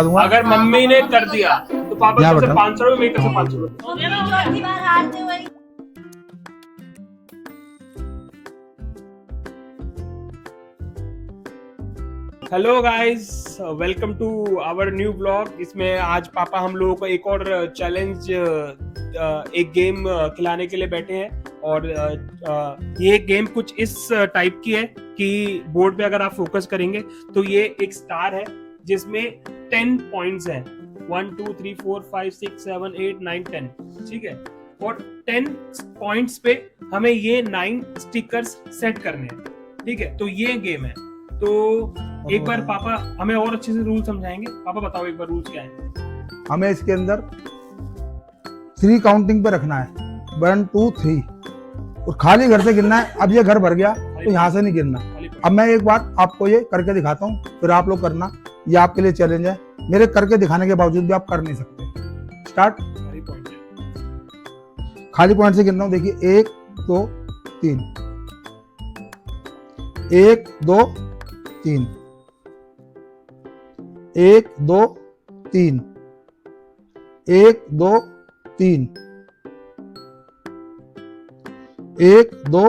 दूंगा। अगर मम्मी ने कर दिया तो पापा यहाँ की तरफ से बताओ। 500 रुपए, मेरी तरफ से 500 रुपए। चौथी बार हारते हुए hello guys, welcome to our new blog. इसमें आज पापा हम लोगों को एक और चैलेंज, एक गेम खिलाने के लिए बैठे हैं। और ये गेम कुछ इस टाइप की है कि बोर्ड पे अगर आप फोकस करेंगे तो ये एक स्टार है जिसमें 10 पॉइंट्स हैं। 1 2 3 4 5 6 7 8 9 10, ठीक है। और 10 पॉइंट्स पे हमें ये 9 स्टिकर्स सेट करने हैं, ठीक है। तो ये गेम है। तो एक बार पापा हमें और अच्छे से रूल समझाएंगे। पापा बताओ एक बार रूल्स क्या है। हमें इसके अंदर 3 काउंटिंग पे रखना है, 1 2 3, और खाली घर से गिरना है। अब ये घर भर गया तो यहाँ से नहीं गिरना। अब मैं एक बार आपको ये करके दिखाता हूँ, फिर आप लोग करना। ये आपके लिए चैलेंज है। मेरे करके दिखाने के बावजूद भी आप कर नहीं सकते। स्टार्ट। खाली पॉइंट से गिरना हूँ। देखिए 1 2 3, 1 2 3, 1 2 3, 1 2 3, 1 2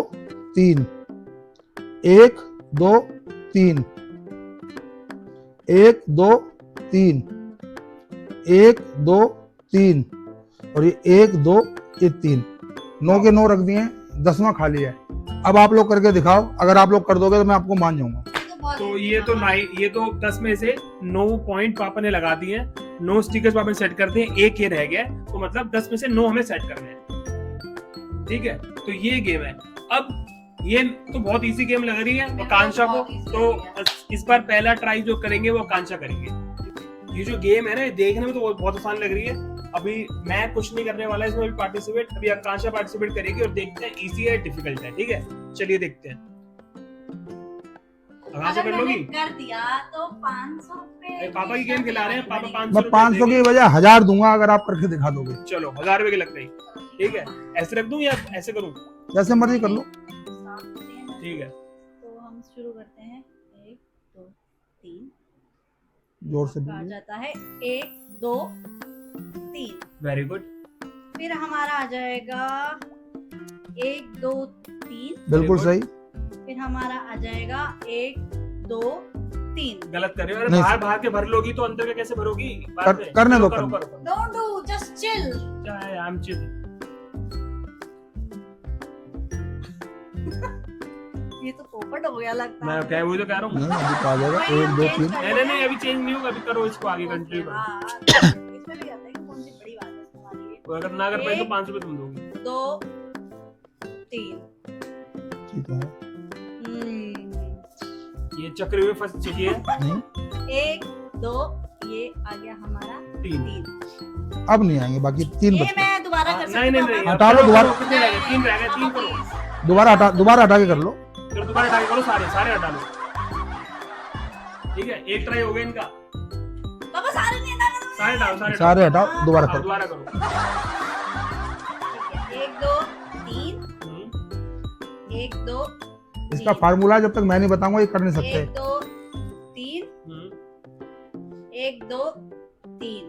3, 1 2 3, 1 2 3, 1 2 3, और ये 1 2 ये 3, 9 के 9 रख दिए हैं, 10वां खाली है। अब आप लोग करके दिखाओ। अगर आप लोग कर दोगे तो मैं आपको मान जाऊंगा। तो ये तो 10 में से 9 पॉइंट पापा ने लगा दिए हैं, 9 स्टिकर्स पापा ने सेट कर दिए, एक ये रह गया। तो मतलब 10 में से 9 हमें सेट करने हैं, ठीक है। तो ये गेम है। अब ये तो बहुत इजी गेम लग रही है आकांक्षा को, तो इस बार पहला ट्राई जो करेंगे वो आकांक्षा करेंगे। ये जो गेम है ना, देखने में तो बहुत आसान लग रही है। अभी मैं कुछ नहीं करने वाला इसमें अभी पार्टिसिपेट। अभी आकांक्षा पार्टिसिपेट करेगी और देखते हैं इजी है डिफिकल्ट है, ठीक है। चलिए देखते हैं। आकांक्षा कर लोगी? कर दिया तो 500 पे पापा की गेम खिला रहे हैं। पापा 500 मैं 500 की बजाय 1000 दूंगा अगर आप करके दिखा दोगे। चलो 1000 रुपए की लग गई, ठीक है। ऐसे रख दूं या ऐसे करूं? जैसे मर्जी कर लो। ठीक है। तो हम शुरू करते हैं। 1 2 3, जोर से आ बोलिए। जाता है 1 2 3। Very good. फिर हमारा आ जाएगा 1 2 3। बिल्कुल सही। फिर हमारा आ जाएगा 1 2 3। गलत कर रहे हो। अरे नहीं। बाहर बाहर के भर लोगी तो अंदर के कैसे भरोगी? करने दो, करो करने करो। Don't do, just chill. I am chill. ये तो पोपट हो गया लगता मैं है। क्या वही तो कह रहा हूँ। नहीं, अभी तो आ जाएगा। 1 2 3। नहीं अभी चेंज नहीं होगा। अभी करो इसको, आगे कंटिन्यू करो। इसमें भी आता है कि कौन सी बड़ी बात है तुम्हारी ये। तो अगर ना कर पाए तो 500 रुपए तुम दोगी। 2 3। ठीक है। ये चक्र में फंस चुकी है। नहीं, 1 2, ये आ गया हमारा 3। अब नहीं आएंगे, बाकी 3 ये बचे। मैं दोबारा कर सकती हूँ? नहीं हटा लो दोबारा। कितने रह गए? 3 रह गए। 3 करो। दोबारा हटा के कर लो। फिर दोबारा ट्राई करो। सारे हटा लो, ठीक है। एक ट्राई हो गया इनका। पापा सारे नहीं हटाना। सारे हटाओ। सारे हटाओ, दोबारा हाँ, करो। दोबारा करो। 1 2 3, 1 2। इसका फार्मूला जब तक मैं नहीं बताऊंगा ये कर नहीं सकते। 1 2 3, 1 2 3,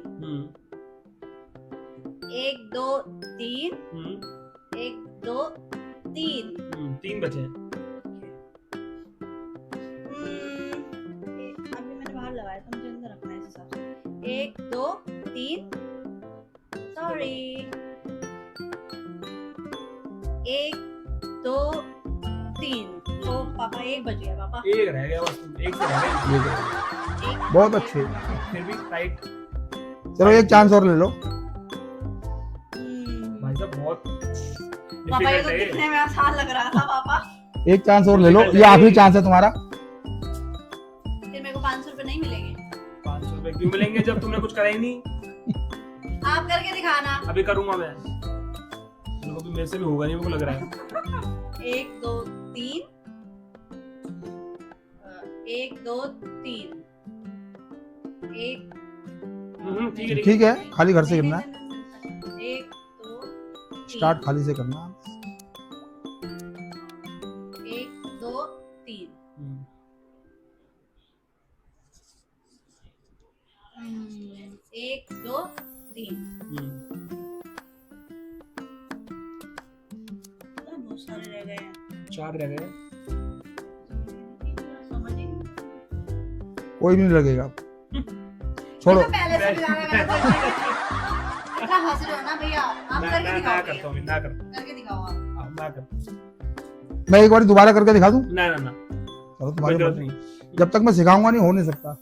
1 2 3, 1 2 3। 3 बचे हैं। अभी मैंने बाहर लगाया था, मुझे अंदर रखना है इस हिसाब से। 1 2 3, सॉरी। 1 2 3। तो पापा 1 बच गया। पापा एक रह गया बस। एक से रह गया। ये करो। एक बहुत अच्छे। फिर भी टाइट। चलो एक चांस और ले लो। भाई साहब बहुत पापा ये तो डिफिकल्ट है। दिखने में आसान लग रहा था। पापा एक चांस और ले लो, ये आखिरी चांस है तुम्हारा। फिर मेरे को 500 रुपए नहीं मिलेंगे। 500 रुपए क्यों मिलेंगे जब तुमने कुछ करा ही नहीं? आप करके दिखाना। अभी करूंगा मैं। चलो अभी मेरे से भी होगा नहीं, मेरे को लग रहा है। 1 2 3, 1 2 3, 1। ठीक है। खाली घर से गिरना है। 1 2 3, स्टार्ट खाली से करना है। 1 2 3। 3 बहुत सारे रह गए हैं 4 रह गए। समझ ही नहीं कोई भी नहीं लगेगा। छोड़ो। तो पहले से मिलाना मैंने इतना हंस रहे हो ना भैया आप करके मैं दिखाओ करता हूँ, मैं करता करके दिखाओ आप हूँ, मैं करता हूँ। मैं एक बार दोबारा करके दिखा दूं? ना ना ना, चलो कोई तुम्हारी जरूरत मर्जी। नहीं। जब तक मैं सिखाऊंगा नहीं हो नहीं सकता।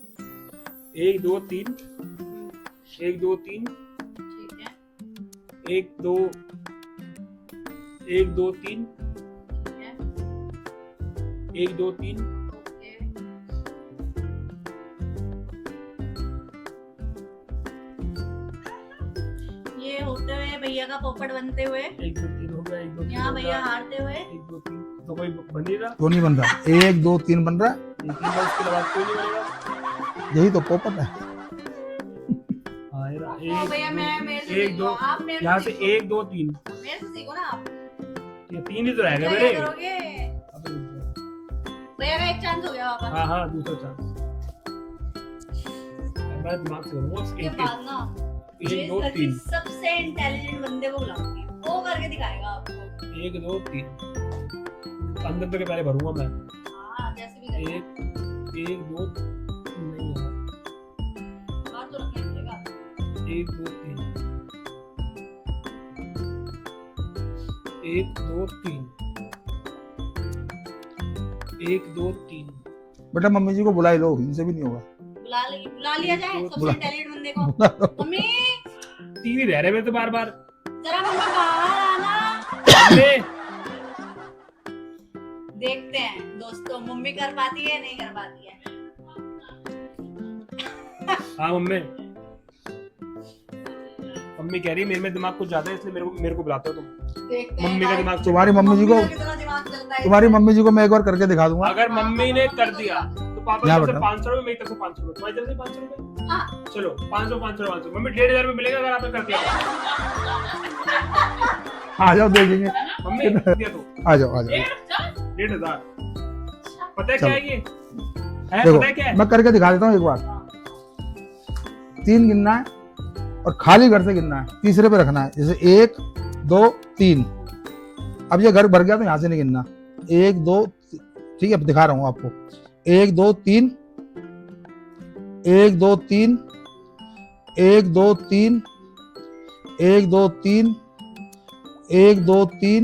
1 2 3 1 2 3 ठीक है 1 2 1 2 3 ठीक है 1 2 3 ओके ये होते हुए भैया का पोपट बनते हुए 1 2 3 हो गया, 1 2 3 यहाँ भैया हारते हुए 1 2 3 तो कोई बन नहीं रहा। तो नहीं बन रहा। 1 2 3 बन रहा है। 3 बार इसके बाद कोई नहीं बनेगा। यही तो पोपट है। हाँ यार, ओ भैया मैं मेरे से 1 सीखो 2 आप मेरे यहाँ से से सीखो 1 2 3 मेरे से सीखो ना आप ये 3 ही तो रह गए क्या मेरे। करोगे अब रुक जाओ। भैया का एक चांस हो गया वापस हाँ हाँ, दूसरा चांस मैं दिमाग से करूँगा। उसके बाद ना 1 2 घर की 3 सबसे इंटेलिजेंट बंदे को बुलाऊंगी वो करके दिखाएगा आपको 1 2 3 अंदर तक पहले भरूंगा मैं। हाँ जैसे भी करेगा 1 2 नहीं यार, बात तो रखना पड़ेगा 1 2 3 1 2 3 1 2 3 बेटा मम्मी जी को बुला ही लो, इनसे भी नहीं होगा। बुला लिया जाए सबसे बुला- इंटेलिजेंट बंदे को मम्मी 3 ही रह रहे मैं तो बार बार। जरा मम्मी बाहर आना अरे देखते हैं दोस्तों मम्मी कर पाती है नहीं कर पाती है हाँ मम्मी, मम्मी कह रही मेरे में दिमाग कुछ ज्यादा है इसलिए मेरे को बुलाते हो तुम। देखते हैं मम्मी का भाई, दिमाग तुम्हारी मम्मी जी को का कितना दिमाग चलता है तुम्हारी मम्मी जी को मैं एक बार करके दिखा दूंगा। अगर मम्मी ने कर दिया तो पापा क्या की तरफ से बेटा? 500 रुपए, मेरी तरफ से 500 रुपए, तुम्हारी तरफ से 500 रुपए। हाँ। चलो 500 500 500 मम्मी 1500 रुपए मिलेगा अगर आपने कर दिया आ जाओ देखेंगे। तो। मम्मी दिया तो आ जाओ 1500। पता है क्या है ये? है देखो पता है क्या है? मैं करके दिखा देता हूँ एक बार। 3 गिनना है और खाली घर से गिनना है, तीसरे पे रखना है। जैसे 1 2 3। अब ये घर भर गया तो यहाँ से नहीं गिनना। 1 2 ठीक है, दिखा रहा हूँ आपको। 1 2 3 1 2 3 1 2 3 1 2 3 1 2 3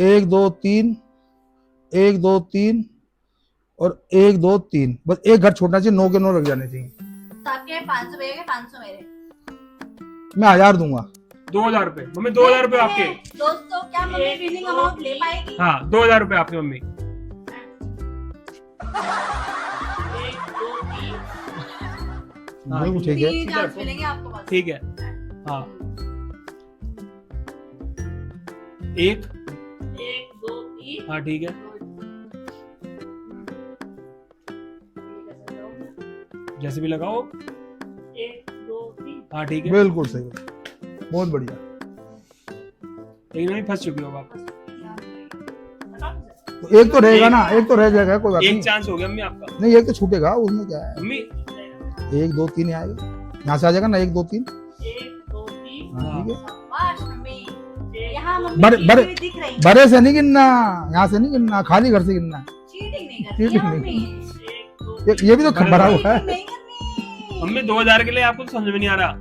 1 2 3 1 2 3 और 1 2 3। बस एक घर छोड़ना चाहिए, 9 के 9 लग जाने चाहिए। सबके 500 भैया के 500 मेरे मैं 1000 दूंगा। 2000 रुपए मम्मी, 2000 रुपए आपके। दोस्तों क्या मम्मी विनिंग अमाउंट ले पाएगी हाँ 2000 रुपए आपकी मम्मी। 1 2 3 हाँ, बिल्कुल ठीक है। 3 चांस मिलेंगे आपको बस ठीक है। हाँ 1 1 2 3 हाँ ठीक है, जैसे भी लगाओ। 1 2 3 हाँ ठीक है, बिल्कुल सही, बहुत बढ़िया। लेकिन मैं फंस चुकी हूँ आप। तो एक तो रहेगा ना, एक तो रह जाएगा, कोई बात एक नहीं। चांस हो गया मम्मी आपका। नहीं, एक तो छूटेगा, उसमें क्या है। मम्मी 1 2 3 आएगा, यहाँ से आ जाएगा ना 1 2 3। 1 2 3 हाँ, ठीक है। शाबाश मम्मी यहाँ मम्मी बर- बर- चीटिंग दिख रही है बड़े से नहीं गिनना, यहाँ से नहीं गिनना, खाली घर से गिनना है। चीटिंग नहीं करती है चीटिंग मम्मी ये भी तो भरा हुआ है। चीटिंग नहीं करनी मम्मी 2000 के लिए आपको तो समझ में नहीं आ रहा।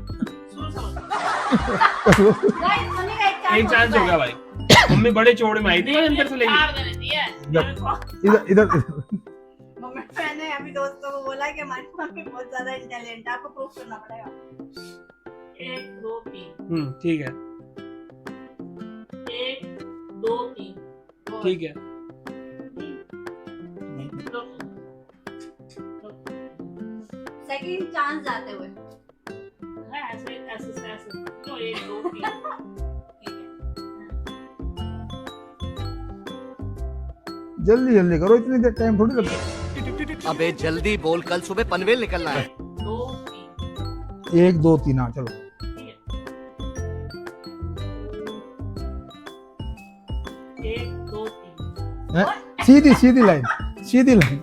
गाइस मम्मी का एक चांस हो गया भाई। मम्मी बड़े चौड़े में आई थी अंदर से लेके। इधर इधर मम्मी मैंने अभी दोस्तों को बोला कि हमारी मम्मी बहुत ज्यादा इंटेलिजेंट है, आपको प्रूफ करना पड़ेगा 1 2 3 ठीक है 1 2 3 ठीक है। सेकंड चांस जाते हुए ऐसे ऐसे ऐसे तो 1 2 3 जल्दी जल्दी करो, इतनी देर टाइम थोड़ी लगता अबे जल्दी बोल, कल सुबह पनवेल निकलना है। 2 3 है। 1 2 3 हाँ चलो। 1 2 3 हैं? सीधी सीधी लाइन, सीधी लाइन।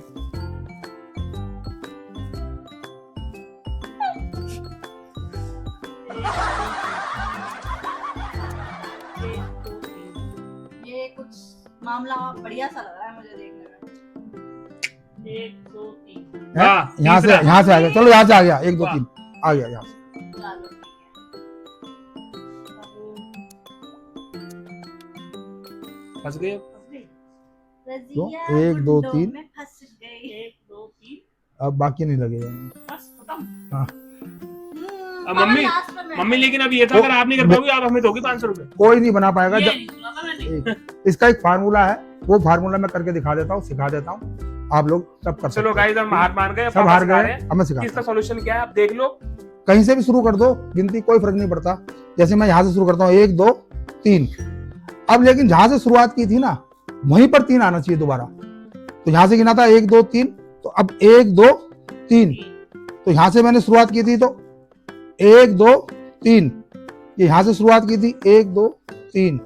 मामला बढ़िया सा लग रहा है मुझे देखने में। 1 2 3 हाँ, यहाँ से तीसरा। आ गया, चलो यहाँ से आ गया, 1 2 3 आ गया यहाँ से। चलो फंस गए। रजिया 1 2 गुड्डों 3 में फंस गई। 1 2 3 अब बाकी नहीं लगेगा। बस खत्म। हाँ। अब मम्मी मम्मी लेकिन अब ये था अगर आप नहीं कर पाओगे आप हमें दोगे 500 रुपए। कोई नहीं बना पाएगा। ये जब नहीं सुना था मैंने। इसका एक फार्मूला है, वो फार्मूला मैं करके दिखा देता हूँ, सिखा देता हूँ, आप लोग सब कर सकते चलो हो। गाइस हम हार मान गए, सब हार गए, अब मैं सिखाता इसका हूँ। सॉल्यूशन क्या है आप देख लो। कहीं से भी शुरू कर दो, गिनती कोई फर्क नहीं पड़ता। जैसे मैं यहाँ से शुरू करता हूँ 1 2 3। अब लेकिन जहां से शुरुआत की थी ना वहीं पर 3 आना चाहिए दोबारा। तो यहाँ से गिना था 1 2 3, तो अब 1 2 3। तो यहाँ से मैंने शुरुआत की थी तो 1 2 3। ये यहाँ से शुरुआत की थी 1 2 3।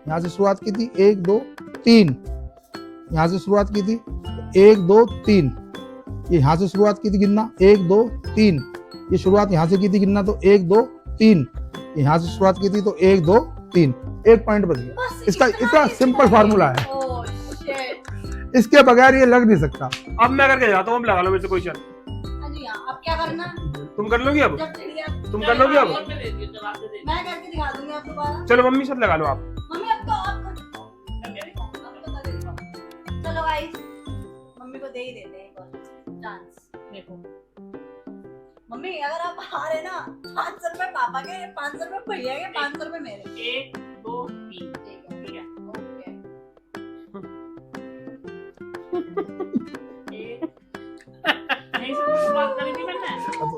यहाँ से शुरुआत की थी 1 2 3। यहाँ से शुरुआत की थी 1 2 3। ये यहाँ से शुरुआत की थी गिनना 1 2 3। ये शुरुआत यहाँ से की थी गिनना तो 1 2 3। यहाँ से शुरुआत की थी तो 1 2 3। 1 पॉइंट बच गया। बस इसका इतना इतना ही सिंपल फार्मूला है, ओह शिट। इसके बगैर ये लग नहीं सकता। अब मैं करके जाता हूँ, अब लगा लो मेरे से कोई शर्त। हाँ जी हाँ, अब क्या करना? तुम कर लोगी अब? जब चिड़िया तुम कर लोगी अब? मैं करके दिखा दूंगी आप दोबारा। चलो मम्मी शर्त लगा लो आप। मम्मी अब तो आप कर दो। चलो गाइस मम्मी को दे ही देते हैं एक और चांस। देखो मम्मी अगर आप हारे ना 500 रुपए पापा के, 500 रुपए भैया के, 500 रुपए मेरे। 1 2 3 ठीक है ओके। नहीं से शुरुआत करी थी मैंने।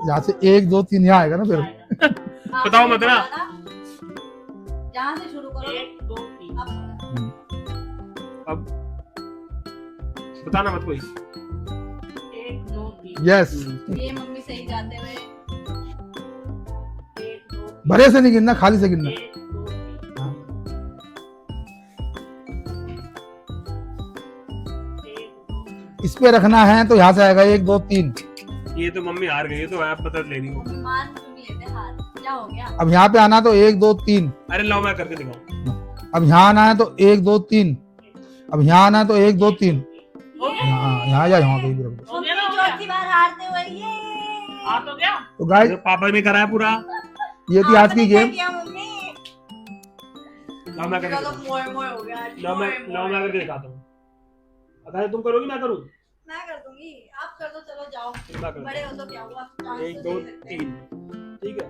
यहाँ से 1 2 3 यहाँ आएगा ना फिर। बताओ मत ना। जहाँ से शुरू करो 1 2 3 अब बताना मत कोई। 1 2 3 यस, ये मम्मी सही जाते हुए 1 2 भरे से नहीं गिनना, खाली से गिनना। 1 2 हाँ। 3 इस पे रखना है तो यहाँ से आएगा 1 2 3। ये तो मम्मी हार गई है तो आप बता लेनी हो। मान तो नहीं लेते हार, क्या हो गया? अब यहाँ पे आना तो 1 2 3। अरे लो मैं करके दिखाऊं। अब यहाँ आना है तो 1 2 3। अब यहाँ आना है तो 1 2 3। यहाँ यहाँ या यहाँ कहीं भी रख दो। मम्मी चौथी बार हारते हुए ये आ तो गया। तो गाइस पापा ने कराया पूरा। ये थी आज की गेम। मम्मी लो मैं करके चलो मोए मोए हो गया। लो मैं करके दिखाता हूँ। अगर तुम करोगी मैं करूँ? मैं कर दूंगी, आप कर दो। चलो जाओ, फिर मैं करूँ। बड़े हो तो क्या हुआ? 1 2 3 ठीक है।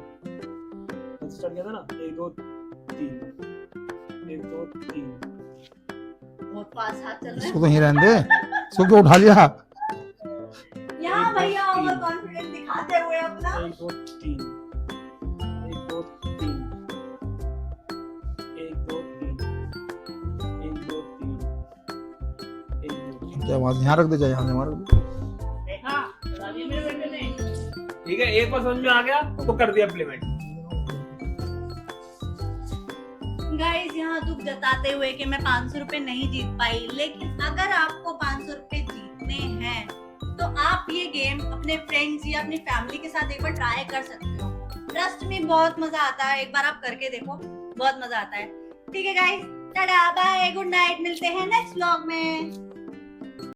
स्टार्ट किया था ना 1 2 3 1 2 3। बहुत फास्ट हाथ चल रहे इसको तो यहीं रहने दे, इसको क्यों उठा लिया? हैं। यहाँ भैया ओवर कॉन्फिडेंस दिखाते हुए अपना 1 2 3 1 2 3 1 2 3 1 2 3 1 2। क्या वहां से यहाँ रख दे, चाहे यहाँ से वहाँ रख दे। देखा राजी मेरे बेटे ने। ठीक है, एक बार समझ में आ गया तो कर दिया इम्प्लीमेंट। गाइस यहाँ दुख जताते हुए कि मैं 500 रुपए नहीं जीत पाई, लेकिन अगर आपको 500 रुपए जीतने हैं तो आप ये गेम अपने फ्रेंड्स या अपनी फैमिली के साथ एक बार ट्राई कर सकते हो। ट्रस्ट में बहुत मजा आता है, एक बार आप करके देखो, बहुत मजा आता है। ठीक है guys, tata bye good night, मिलते हैं नेक्स्ट व्लॉग में।